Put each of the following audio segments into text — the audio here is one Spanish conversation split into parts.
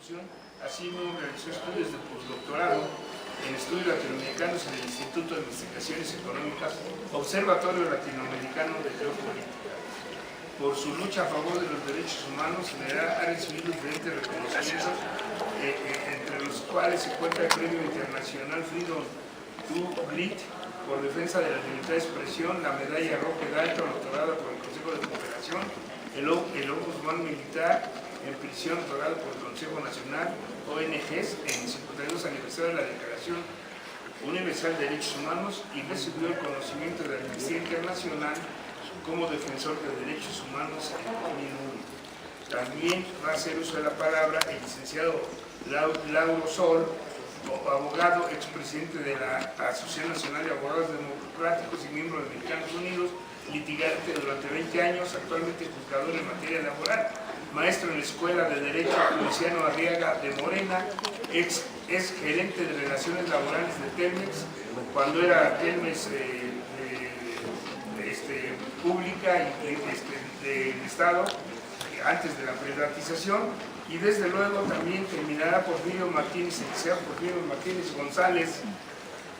institución. Asimismo, realizó estudios de postdoctorado en estudios latinoamericanos en el Instituto de Investigaciones Económicas, Observatorio Latinoamericano de Geopolítica. Por su lucha a favor de los derechos humanos, en general ha recibido diferentes reconocimientos, entre los cuales se encuentra el Premio Internacional Freedom to Bleed por defensa de la libertad de expresión, la medalla Roque Dalton, otorgada por el Consejo de Cooperación, el Ombudsman Militar en prisión, otorgado por el Consejo Nacional, ONGs, en el 52 aniversario de la Declaración Universal de Derechos Humanos, y recibió el conocimiento de la Amnistía Internacional como defensor de derechos humanos en 2001. También va a hacer uso de la palabra el licenciado Lauro Sol, abogado, expresidente de la Asociación Nacional de Abogados Democráticos y miembro de Mexicanos Unidos, litigante durante 20 años, actualmente juzgador en materia laboral, maestro en la Escuela de Derecho Luciano Arriaga de Morena, ex gerente de Relaciones Laborales de Telmex, cuando era Telmex pública y del Estado, antes de la privatización, y desde luego también terminará Porfirio Martínez, el licenciado Porfirio Martínez González,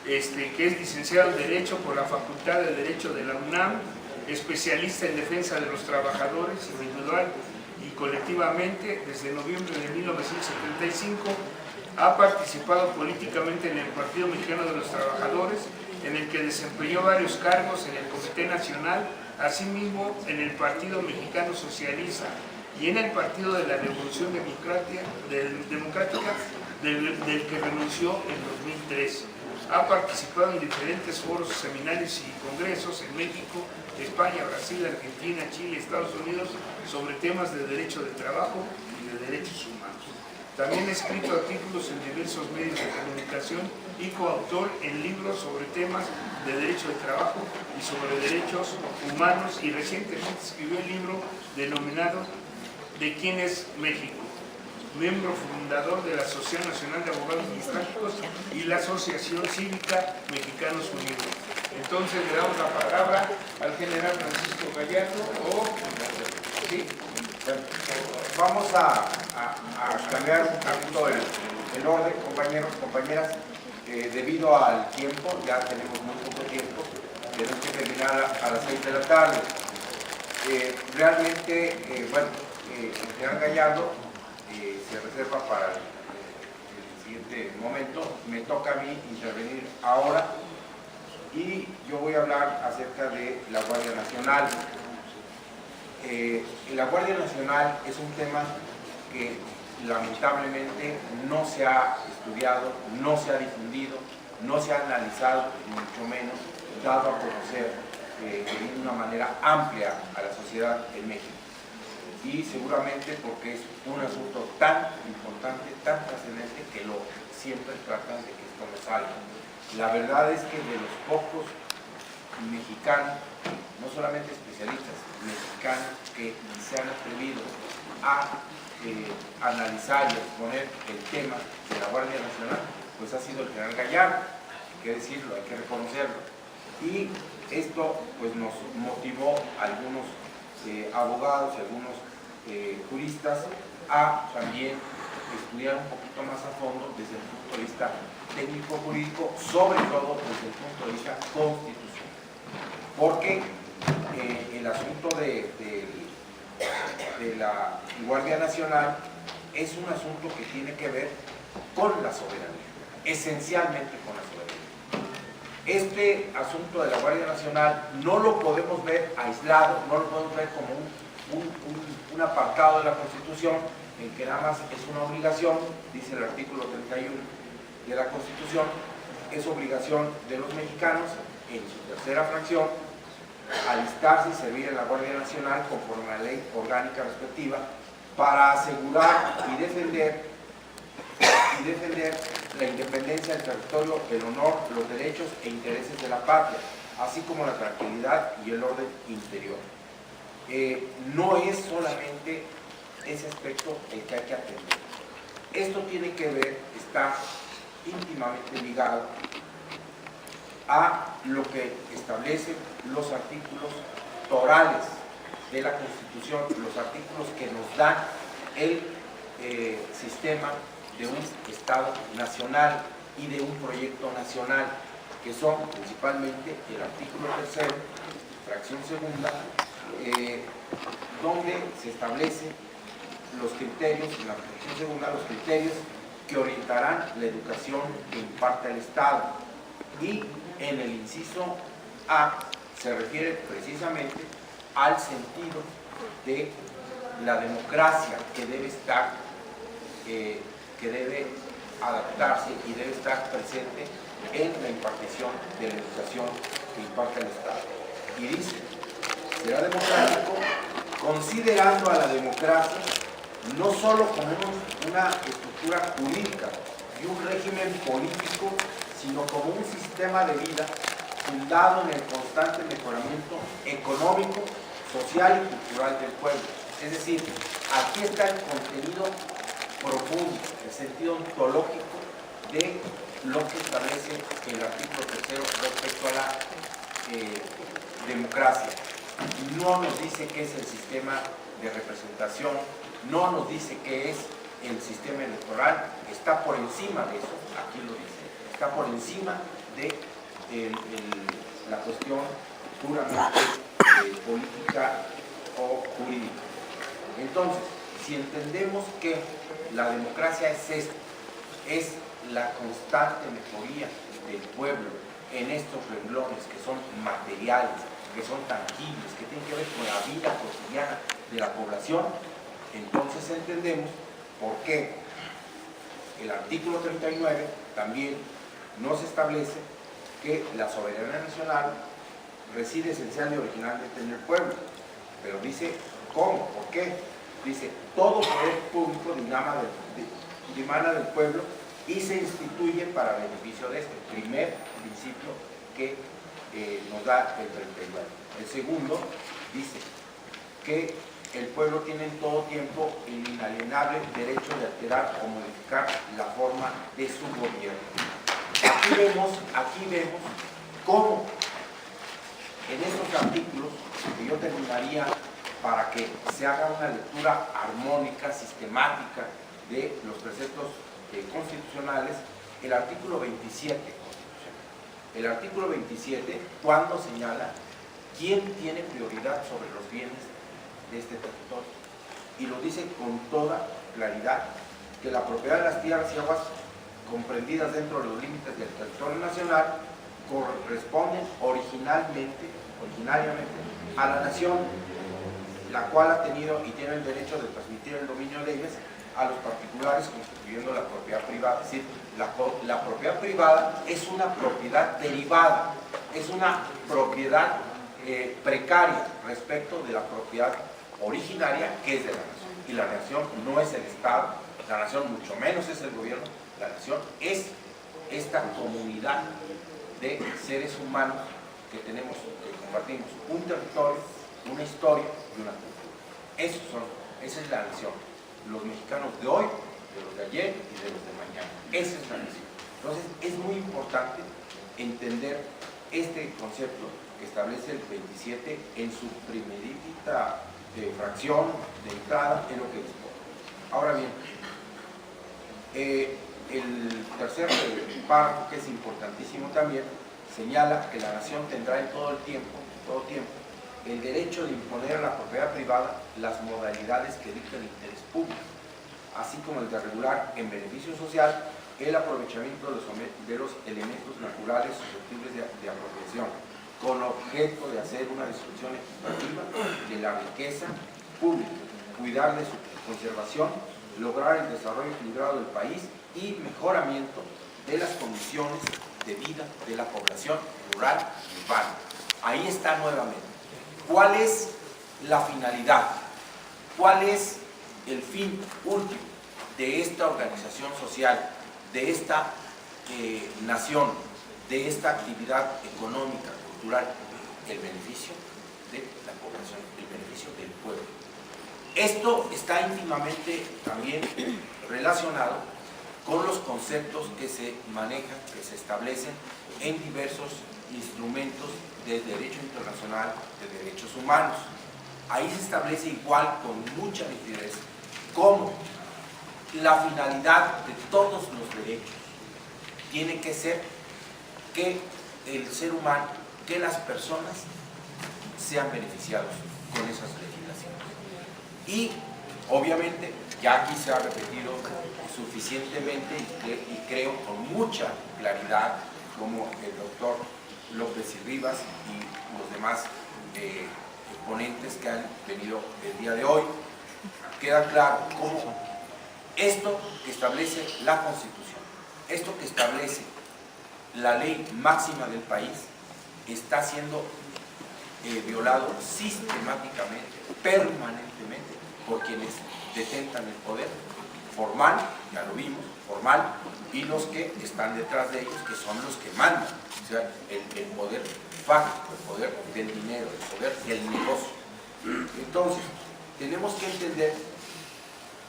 que es licenciado en Derecho por la Facultad de Derecho de la UNAM, especialista en defensa de los trabajadores individual y colectivamente. Desde noviembre de 1975 ha participado políticamente en el Partido Mexicano de los Trabajadores, en el que desempeñó varios cargos en el Comité Nacional, asimismo en el Partido Mexicano Socialista y en el Partido de la Revolución Democrática, del que renunció en 2003. Ha participado en diferentes foros, seminarios y congresos en México, España, Brasil, Argentina, Chile, Estados Unidos, sobre temas de derecho de trabajo y de derechos humanos. También ha escrito artículos en diversos medios de comunicación y coautor en libros sobre temas de derecho de trabajo y sobre derechos humanos, y recientemente escribió el libro denominado ¿De quién es México?, miembro fundador de la Asociación Nacional de Abogados Administrativos y la Asociación Cívica Mexicanos Unidos. Entonces le damos la palabra al general Francisco Gallardo. Sí. Vamos a cambiar un poquito el orden, compañeros, compañeras, debido al tiempo. Ya tenemos muy poco tiempo, tenemos que terminar a las 6 de la tarde. Realmente, el general Gallardo se reserva para el siguiente momento. Me toca a mí intervenir ahora y yo voy a hablar acerca de la Guardia Nacional. La Guardia Nacional es un tema que lamentablemente no se ha estudiado, no se ha difundido, no se ha analizado, mucho menos dado a conocer de una manera amplia a la sociedad en México. Y seguramente porque es un asunto tan importante, tan trascendente, que siempre tratan de que esto no salga. La verdad es que de los pocos mexicanos, no solamente especialistas, mexicanos que se han atrevido a analizar y exponer el tema de la Guardia Nacional, pues ha sido el general Gallardo. Hay que decirlo, hay que reconocerlo. Y esto pues nos motivó a algunos abogados y algunos juristas a también estudiar un poquito más a fondo desde el punto de vista técnico-jurídico, sobre todo desde el punto de vista constitucional. Porque el asunto de la Guardia Nacional es un asunto que tiene que ver con la soberanía, esencialmente con la soberanía. Este asunto de la Guardia Nacional no lo podemos ver aislado, no lo podemos ver como un apartado de la Constitución en que nada más es una obligación. Dice el artículo 31 de la Constitución, es obligación de los mexicanos, en su tercera fracción, alistarse y servir en la Guardia Nacional conforme a la ley orgánica respectiva para asegurar y defender la independencia del territorio, el honor, los derechos e intereses de la patria, así como la tranquilidad y el orden interior. No es solamente ese aspecto el que hay que atender. Esto tiene que ver, está íntimamente ligado a lo que establecen los artículos torales de la Constitución, los artículos que nos dan el sistema de un Estado nacional y de un proyecto nacional, que son principalmente el artículo 3, fracción segunda, donde se establecen los criterios, en la fracción segunda, los criterios que orientarán la educación que imparte el Estado. Y en el inciso A se refiere precisamente al sentido de la democracia que debe estar, que debe adaptarse y debe estar presente en la impartición de la educación que imparte el Estado. Y dice, será democrático considerando a la democracia no solo como una estructura jurídica y un régimen político, sino como un sistema de vida fundado en el constante mejoramiento económico, social y cultural del pueblo. Es decir, aquí está el contenido profundo, el sentido ontológico de lo que establece el artículo 3 respecto a la democracia. No nos dice qué es el sistema de representación, no nos dice qué es el sistema electoral, está por encima de eso, aquí lo dice, está por encima de la cuestión puramente política o jurídica. Entonces, si entendemos que la democracia es esto, es la constante mejoría del pueblo en estos renglones que son materiales, que son tangibles, que tienen que ver con la vida cotidiana de la población, entonces entendemos por qué el artículo 39 también nos establece que la soberanía nacional reside esencial y originalmente en el pueblo, pero dice ¿cómo? ¿Por qué? Dice, todo poder público dimana del pueblo y se instituye para beneficio de este primer principio que nos da el 39. El segundo dice que el pueblo tiene en todo tiempo el inalienable derecho de alterar o modificar la forma de su gobierno. Aquí vemos cómo en estos artículos, que yo terminaría para que se haga una lectura armónica, sistemática de los preceptos constitucionales, el artículo 27 constitucional. El artículo 27, cuando señala quién tiene prioridad sobre los bienes de este territorio, y lo dice con toda claridad, que la propiedad de las tierras y aguas comprendidas dentro de los límites del territorio nacional corresponden originariamente a la nación, la cual ha tenido y tiene el derecho de transmitir el dominio de ellas a los particulares constituyendo la propiedad privada. Es decir, la propiedad privada es una propiedad derivada, es una propiedad precaria respecto de la propiedad originaria que es de la nación. Y la nación no es el Estado, la nación mucho menos es el gobierno, la nación es esta comunidad de seres humanos que tenemos, que compartimos un territorio, una historia y una cultura. Esa es la nación. Los mexicanos de hoy, de los de ayer y de los de mañana. Esa es la nación. Entonces es muy importante entender este concepto que establece el 27 en su primerita fracción de entrada en lo que dispone. Ahora bien, el tercer párrafo, que es importantísimo también, señala que la nación tendrá en todo tiempo, el derecho de imponer a la propiedad privada las modalidades que dicta el interés público, así como el de regular en beneficio social el aprovechamiento de los elementos naturales susceptibles de apropiación, con objeto de hacer una distribución equitativa de la riqueza pública, cuidar de su conservación, lograr el desarrollo equilibrado del país y mejoramiento de las condiciones de vida de la población rural y urbana. Ahí está nuevamente. ¿Cuál es la finalidad? ¿Cuál es el fin último de esta organización social, de esta nación, de esta actividad económica, cultural? El beneficio de la población, el beneficio del pueblo. Esto está íntimamente también relacionado con los conceptos que se manejan, que se establecen en diversos instrumentos de derecho internacional, de derechos humanos. Ahí se establece igual, con mucha nitidez, cómo la finalidad de todos los derechos tiene que ser que el ser humano, que las personas sean beneficiados con esas legislaciones. Y obviamente, ya aquí se ha repetido suficientemente y creo con mucha claridad, como el doctor López y Rivas y los demás ponentes que han venido el día de hoy, queda claro cómo esto que establece la Constitución, esto que establece la ley máxima del país, está siendo violado sistemáticamente, permanentemente, por quienes detentan el poder formal, ya lo vimos, formal, y los que están detrás de ellos, que son los que mandan, o sea, el poder fáctico, el poder del dinero, el poder del negocio. Entonces, tenemos que entender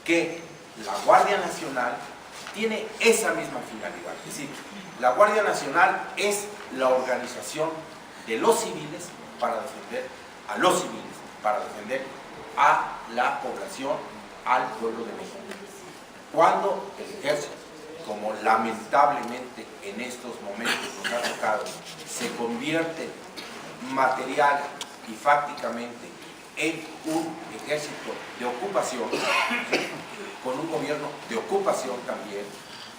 que la Guardia Nacional tiene esa misma finalidad, es decir, la Guardia Nacional es la organización de los civiles para defender a los civiles, para defender a la población, al pueblo de México. Cuando el ejército, como lamentablemente en estos momentos nos ha tocado, se convierte material y fácticamente en un ejército de ocupación, con un gobierno de ocupación también,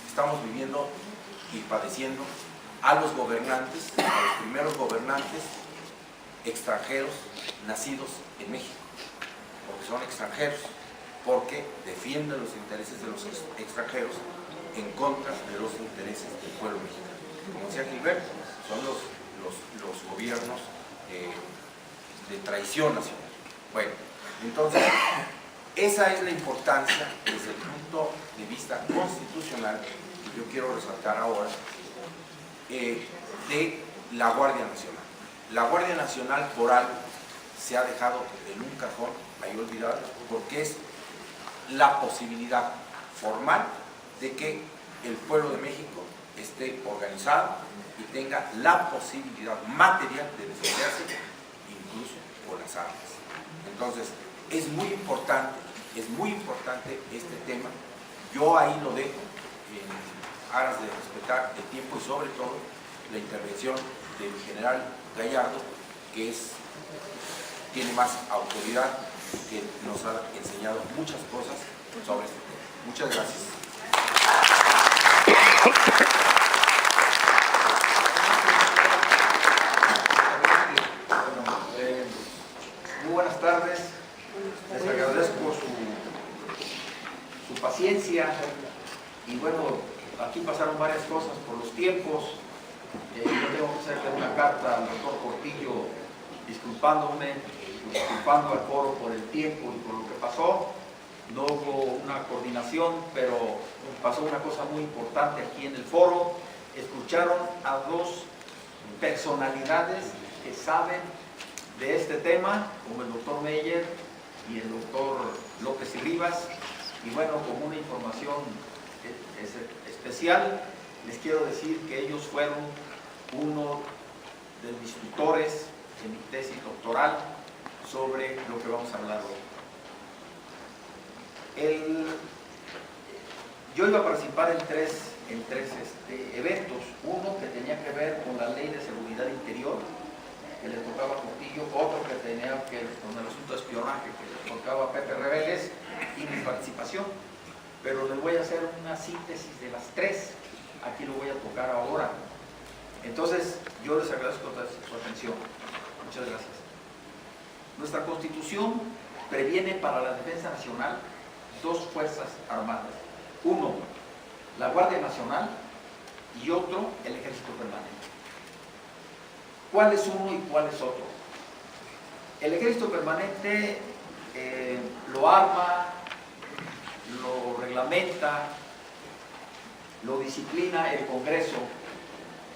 estamos viviendo y padeciendo a los gobernantes, a los primeros gobernantes extranjeros nacidos en México, porque son extranjeros, porque defienden los intereses de los extranjeros en contra de los intereses del pueblo mexicano. Como decía Gilberto, son los gobiernos de traición nacional. Bueno, entonces, esa es la importancia desde el punto de vista constitucional que yo quiero resaltar ahora de la Guardia Nacional. La Guardia Nacional por algo se ha dejado en un cajón ahí olvidado, porque es la posibilidad formal de que el pueblo de México esté organizado y tenga la posibilidad material de defenderse, incluso con las armas. Entonces, es muy importante este tema. Yo ahí lo dejo en aras de respetar el tiempo y sobre todo la intervención del general Gallardo, que tiene más autoridad, que nos ha enseñado muchas cosas sobre este tema. Muchas gracias. Muy buenas tardes. Les agradezco su paciencia y bueno, aquí pasaron varias cosas por los tiempos. Yo tengo que hacerle una carta al doctor Portillo disculpándome, disculpando al foro por el tiempo y por lo que pasó. No hubo una coordinación, pero pasó una cosa muy importante aquí en el foro. Escucharon a dos personalidades que saben de este tema, como el doctor Meyer y el doctor López y Rivas, y bueno, como una información especial, les quiero decir que ellos fueron uno de mis tutores en mi tesis doctoral sobre lo que vamos a hablar hoy. Yo iba a participar en tres eventos, uno que tenía que ver con la Ley de Seguridad Interior, que le tocaba a Portillo, otro que tenía que ver con el asunto de espionaje, que le tocaba a Pepe Rebeles, y mi participación. Pero les voy a hacer una síntesis de las tres, aquí lo voy a tocar ahora. Entonces, yo les agradezco su atención. Muchas gracias. Nuestra Constitución previene para la defensa nacional dos fuerzas armadas. Uno, la Guardia Nacional, y otro, el Ejército Permanente. ¿Cuál es uno y cuál es otro? El Ejército Permanente lo arma, lo reglamenta, lo disciplina el Congreso.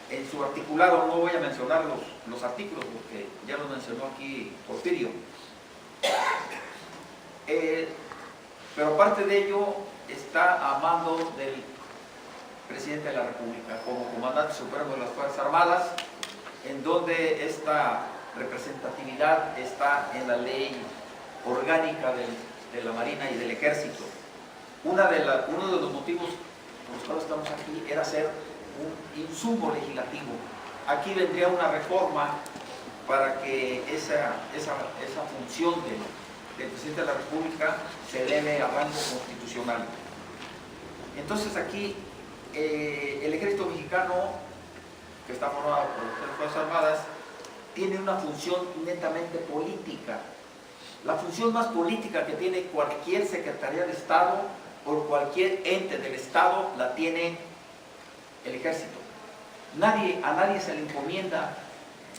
En su articulado, no voy a mencionar los artículos porque ya los mencionó aquí Porfirio. Pero aparte de ello, está a mando del presidente de la República como comandante supremo de las Fuerzas Armadas, en donde esta representatividad está en la ley orgánica de la Marina y del Ejército. uno de los motivos por los cuales estamos aquí era hacer un insumo legislativo. Aquí vendría una reforma para que esa función del presidente de la República se eleve a rango constitucional. Entonces aquí el ejército mexicano, que está formado por las Fuerzas Armadas, tiene una función netamente política. La función más política que tiene cualquier Secretaría de Estado o cualquier ente del Estado la tiene el ejército. A nadie se le encomienda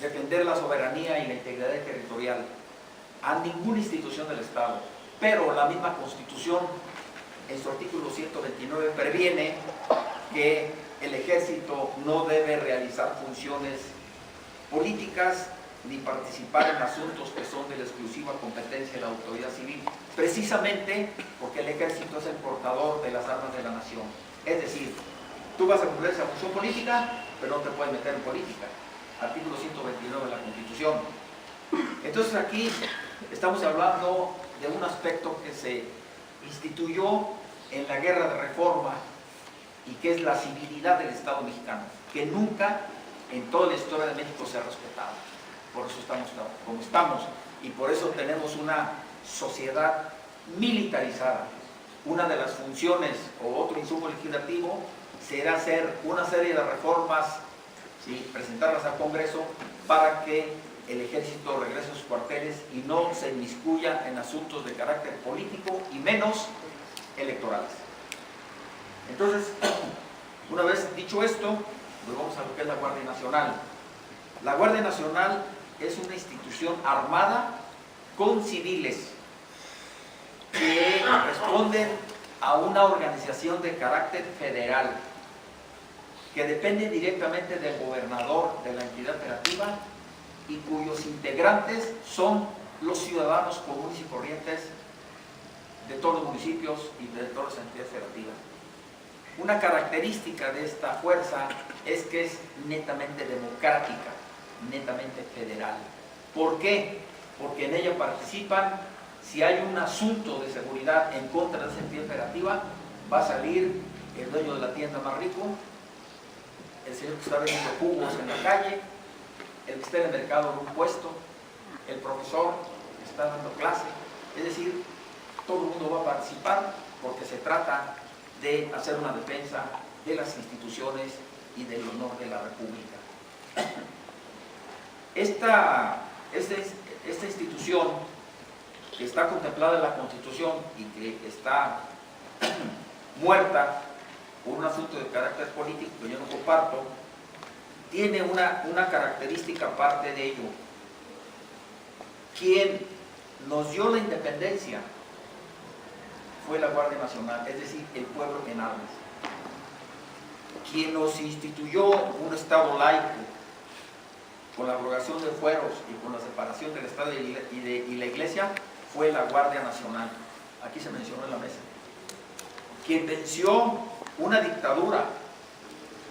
defender la soberanía y la integridad territorial, a ninguna institución del Estado. Pero la misma Constitución, en su artículo 129, previene que el ejército no debe realizar funciones políticas ni participar en asuntos que son de la exclusiva competencia de la autoridad civil, precisamente porque el ejército es el portador de las armas de la nación. Es decir, tú vas a cumplir esa función política, pero no te puedes meter en política. Artículo 129 de la Constitución. Entonces aquí estamos hablando de un aspecto que se instituyó en la Guerra de Reforma y que es la civilidad del Estado mexicano, que nunca en toda la historia de México se ha respetado. Por eso estamos como estamos y por eso tenemos una sociedad militarizada. Una de las funciones o otro insumo legislativo será hacer una serie de reformas, ¿sí?, presentarlas al Congreso para que el ejército regrese a sus cuarteles y no se inmiscuya en asuntos de carácter político y menos electorales. Entonces, una vez dicho esto, pues vamos a lo que es la Guardia Nacional. La Guardia Nacional es una institución armada con civiles que responden a una organización de carácter federal que depende directamente del gobernador de la entidad operativa y cuyos integrantes son los ciudadanos comunes y corrientes de todos los municipios y de todas las entidades federativas. Una característica de esta fuerza es que es netamente democrática, netamente federal. ¿Por qué? Porque en ella participan, si hay un asunto de seguridad en contra de esa entidad federativa, va a salir el dueño de la tienda más rico, el señor que está vendiendo jugos en la calle, el que está en el mercado en un puesto, el profesor que está dando clase. Es decir, todo el mundo va a participar porque se trata de hacer una defensa de las instituciones y del honor de la República. Esta institución que está contemplada en la Constitución y que está muerta por un asunto de carácter político que yo no comparto, tiene una característica aparte de ello. Quien nos dio la independencia fue la Guardia Nacional, es decir, el pueblo en armas. Quien nos instituyó un Estado laico, con la abrogación de fueros y con la separación del Estado y la Iglesia, fue la Guardia Nacional. Aquí se mencionó en la mesa. Quien venció una dictadura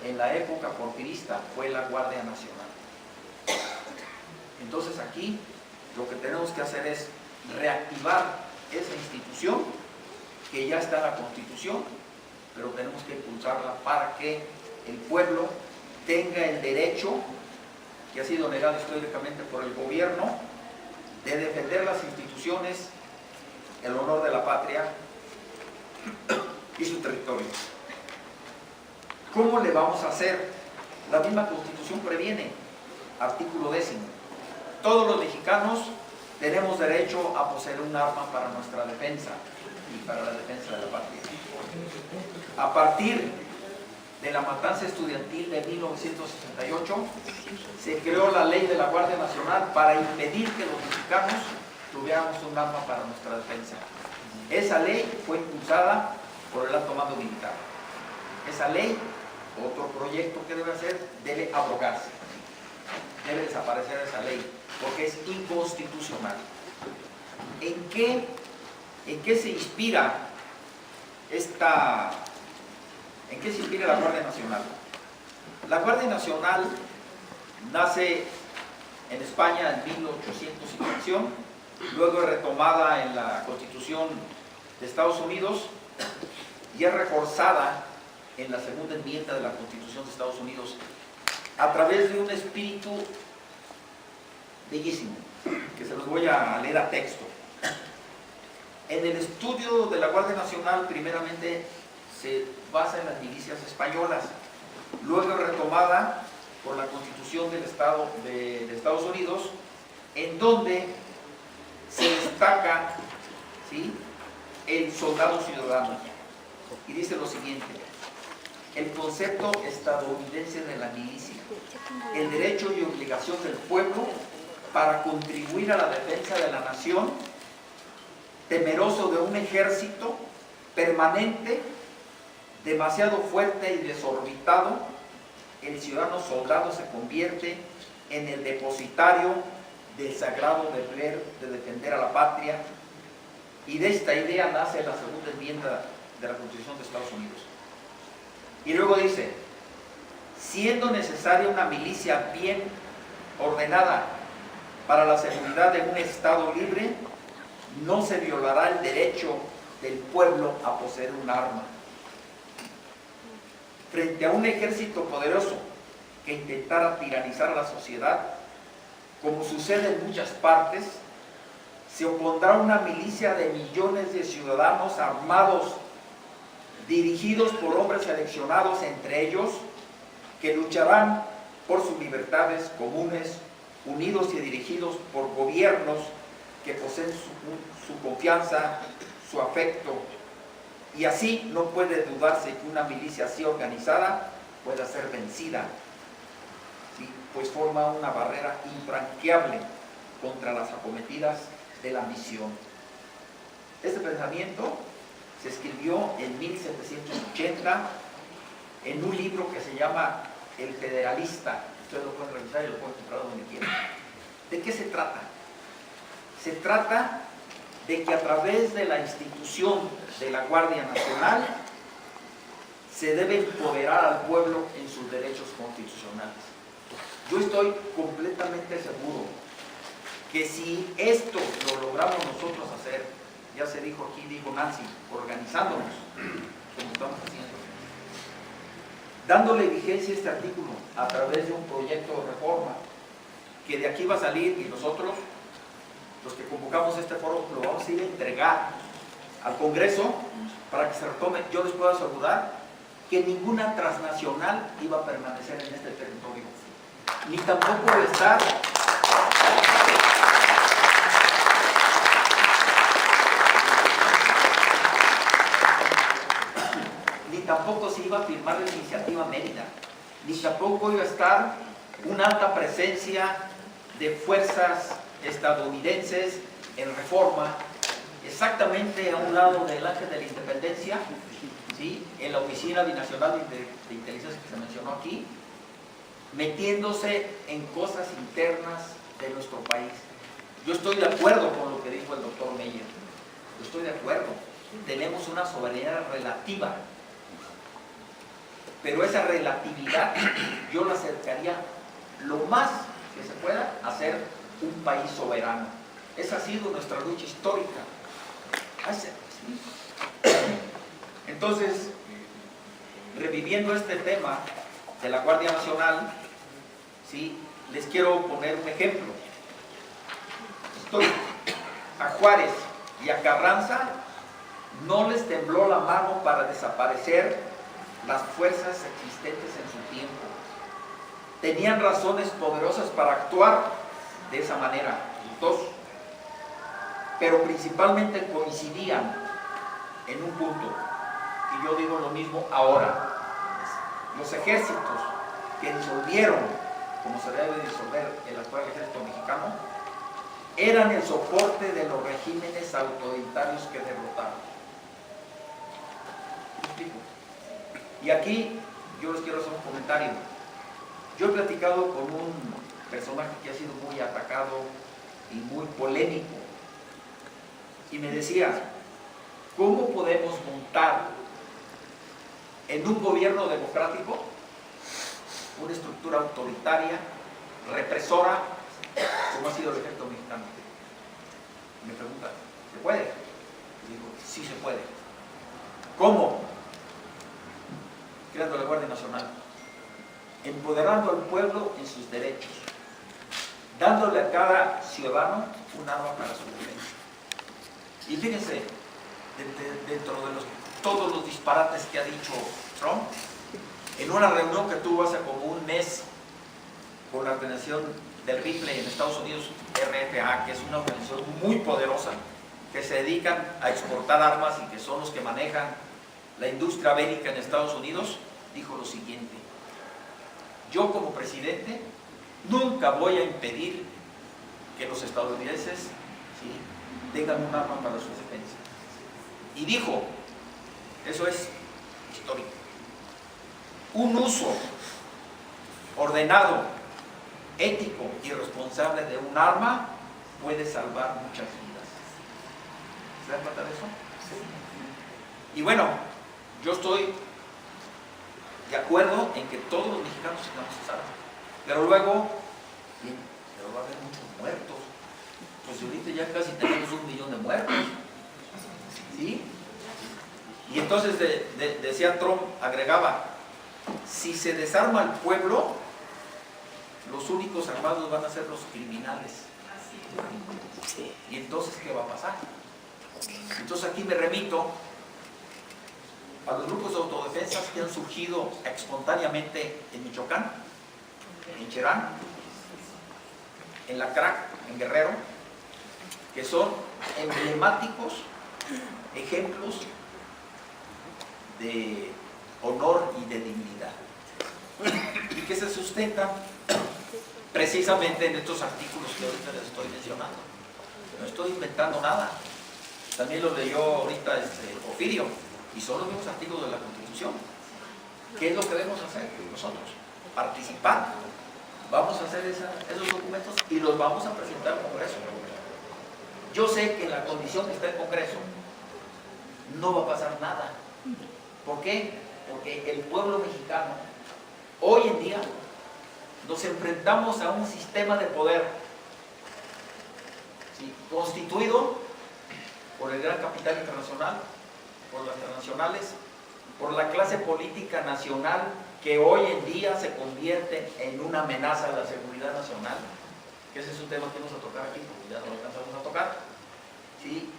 en la época porfirista fue la Guardia Nacional. Entonces aquí lo que tenemos que hacer es reactivar esa institución que ya está en la Constitución, pero tenemos que impulsarla para que el pueblo tenga el derecho, que ha sido negado históricamente por el gobierno, de defender las instituciones, el honor de la patria y su territorio. ¿Cómo le vamos a hacer? La misma Constitución previene, artículo 10. Todos los mexicanos tenemos derecho a poseer un arma para nuestra defensa y para la defensa de la patria. A partir de la matanza estudiantil de 1968, se creó la ley de la Guardia Nacional para impedir que los mexicanos tuviéramos un arma para nuestra defensa. Esa ley fue impulsada por el alto mando militar. Esa ley, otro proyecto que debe hacer, debe abrogarse. Debe desaparecer esa ley, porque es inconstitucional. ¿En qué se inspira la Guardia Nacional? La Guardia Nacional nace en España en 1800 y fracción, luego es retomada en la Constitución de Estados Unidos y es reforzada en la segunda enmienda de la Constitución de Estados Unidos a través de un espíritu bellísimo, que se los voy a leer a texto. En el estudio de la Guardia Nacional, primeramente se basa en las milicias españolas, luego retomada por la Constitución del Estado de Estados Unidos, en donde se destaca, ¿sí?, el soldado ciudadano. Y dice lo siguiente: el concepto estadounidense de la milicia, el derecho y obligación del pueblo para contribuir a la defensa de la nación, temeroso de un ejército permanente, demasiado fuerte y desorbitado, el ciudadano soldado se convierte en el depositario del sagrado deber de defender a la patria, y de esta idea nace la segunda enmienda de la Constitución de Estados Unidos. Y luego dice: siendo necesaria una milicia bien ordenada para la seguridad de un Estado libre, no se violará el derecho del pueblo a poseer un arma. Frente a un ejército poderoso que intentara tiranizar a la sociedad, como sucede en muchas partes, se opondrá una milicia de millones de ciudadanos armados, dirigidos por hombres seleccionados entre ellos, que lucharán por sus libertades comunes, unidos y dirigidos por gobiernos que poseen su confianza, su afecto, y así no puede dudarse que una milicia así organizada pueda ser vencida, ¿sí?, pues forma una barrera infranqueable contra las acometidas de la ambición. Este pensamiento se escribió en 1780 en un libro que se llama El Federalista. Ustedes lo pueden revisar y lo pueden comprar donde quieran. ¿De qué se trata? Se trata de que a través de la institución de la Guardia Nacional se debe empoderar al pueblo en sus derechos constitucionales. Yo estoy completamente seguro que si esto lo logramos nosotros hacer, ya se dijo aquí, dijo Nancy, organizándonos, como estamos haciendo, dándole vigencia a este artículo a través de un proyecto de reforma, que de aquí va a salir, y nosotros, los que convocamos este foro, lo vamos a ir a entregar al Congreso para que se retome. Yo les puedo asegurar que ninguna transnacional iba a permanecer en este territorio, ni tampoco va a estar tampoco se iba a firmar la iniciativa Mérida, ni tampoco iba a estar una alta presencia de fuerzas estadounidenses en Reforma, exactamente a un lado del Ángel de la Independencia, ¿sí?, en la Oficina Binacional de Inteligencia que se mencionó aquí, metiéndose en cosas internas de nuestro país. Yo estoy de acuerdo con lo que dijo el doctor Meyer, yo estoy de acuerdo, tenemos una soberanía relativa, pero esa relatividad yo la acercaría lo más que se pueda a ser un país soberano. Esa ha sido nuestra lucha histórica. Entonces, reviviendo este tema de la Guardia Nacional, ¿sí?, les quiero poner un ejemplo. A Juárez y a Carranza no les tembló la mano para desaparecer las fuerzas existentes en su tiempo. Tenían razones poderosas para actuar de esa manera, dos, pero principalmente coincidían en un punto, y yo digo lo mismo ahora: los ejércitos que disolvieron, como se debe disolver el actual ejército mexicano, eran el soporte de los regímenes autoritarios que derrotaron. ¿Me explico? Y aquí yo les quiero hacer un comentario. Yo he platicado con un personaje que ha sido muy atacado y muy polémico, y me decía: ¿cómo podemos montar en un gobierno democrático una estructura autoritaria, represora, como ha sido el ejército mexicano? Me pregunta: ¿se puede? Y digo: sí se puede. ¿Cómo? creando la Guardia Nacional, empoderando al pueblo en sus derechos, dándole a cada ciudadano un arma para su defensa. Y fíjense, dentro de todos los disparates que ha dicho Trump, en una reunión que tuvo hace como un mes con la organización del Ripley en Estados Unidos, RFA, que es una organización muy poderosa, que se dedican a exportar armas y que son los que manejan la industria bélica en Estados Unidos, dijo lo siguiente: yo como presidente nunca voy a impedir que los estadounidenses, ¿sí?, tengan un arma para su defensa. Y dijo, eso es histórico, un uso ordenado, ético y responsable de un arma puede salvar muchas vidas. ¿Se dan cuenta de eso? Sí. Y bueno, yo estoy de acuerdo en que todos los mexicanos tengamos esa arma, pero luego, bien, pero va a haber muchos muertos. Pues ahorita ya casi tenemos 1 millón de muertos, ¿sí? Y entonces decía Trump, agregaba, si se desarma al pueblo, los únicos armados van a ser los criminales. Y entonces, ¿qué va a pasar? Entonces aquí me remito a los grupos de autodefensas que han surgido espontáneamente en Michoacán, en Cherán, en La Crac, en Guerrero, que son emblemáticos ejemplos de honor y de dignidad, y que se sustentan precisamente en estos artículos que ahorita les estoy mencionando. No estoy inventando nada, también lo leyó ahorita Porfirio, y son los mismos artículos de la Constitución. ¿Qué es lo que debemos hacer nosotros? Participar. Vamos a hacer esos documentos y los vamos a presentar al Congreso. Yo sé que en la condición que está el Congreso no va a pasar nada. ¿Por qué? Porque el pueblo mexicano, hoy en día, nos enfrentamos a un sistema de poder, ¿sí?, constituido por el gran capital internacional, por las transnacionales, por la clase política nacional que hoy en día se convierte en una amenaza a la seguridad nacional, que ese es un tema que vamos a tocar aquí, porque ya no lo alcanzamos a tocar, ¿sí?,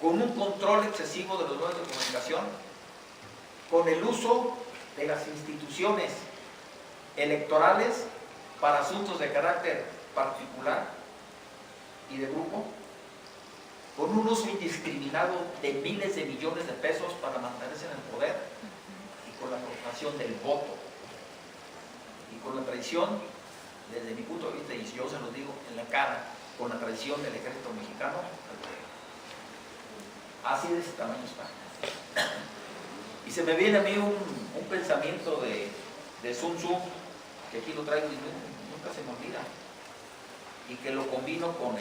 con un control excesivo de los medios de comunicación, con el uso de las instituciones electorales para asuntos de carácter particular y de grupo, con un uso indiscriminado de miles de millones de pesos para mantenerse en el poder, y con la corrupción del voto, y con la traición, desde mi punto de vista, y yo se lo digo en la cara, con la traición del ejército mexicano. Así de ese tamaño está. Y se me viene a mí un pensamiento de Sun Tzu, que aquí lo traigo y nunca se me olvida, y que lo combino con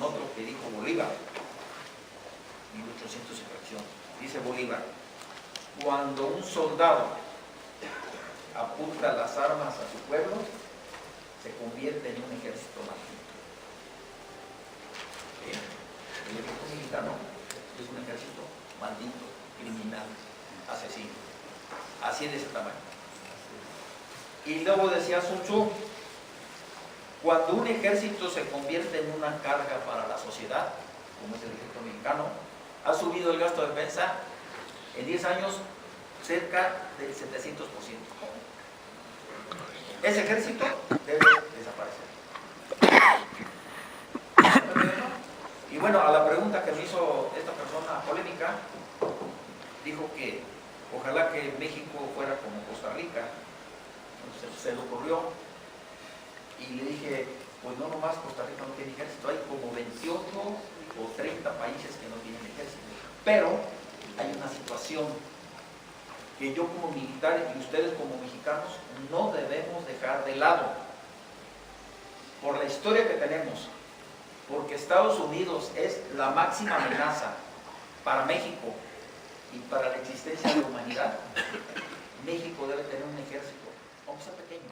otro que dijo Bolívar, 1800 y fracción. Dice Bolívar: cuando un soldado apunta las armas a su pueblo, se convierte en un ejército maldito. ¿Sí? El ejército mexicano es un ejército maldito, criminal, asesino, así de ese tamaño. Y luego decía Sun Tzu: cuando un ejército se convierte en una carga para la sociedad, como es el ejército mexicano, ha subido el gasto de defensa en 10 años cerca del 700%. Ese ejército debe desaparecer. Y bueno, a la pregunta que me hizo esta persona polémica, dijo que ojalá que México fuera como Costa Rica. Entonces se le ocurrió, y le dije, pues no nomás Costa Rica no tiene ejército, hay como 28 o 30 países que no tienen ejército. Pero hay una situación que yo como militar y ustedes como mexicanos no debemos dejar de lado, por la historia que tenemos, porque Estados Unidos es la máxima amenaza para México y para la existencia de la humanidad. México debe tener un ejército, aunque sea pequeño,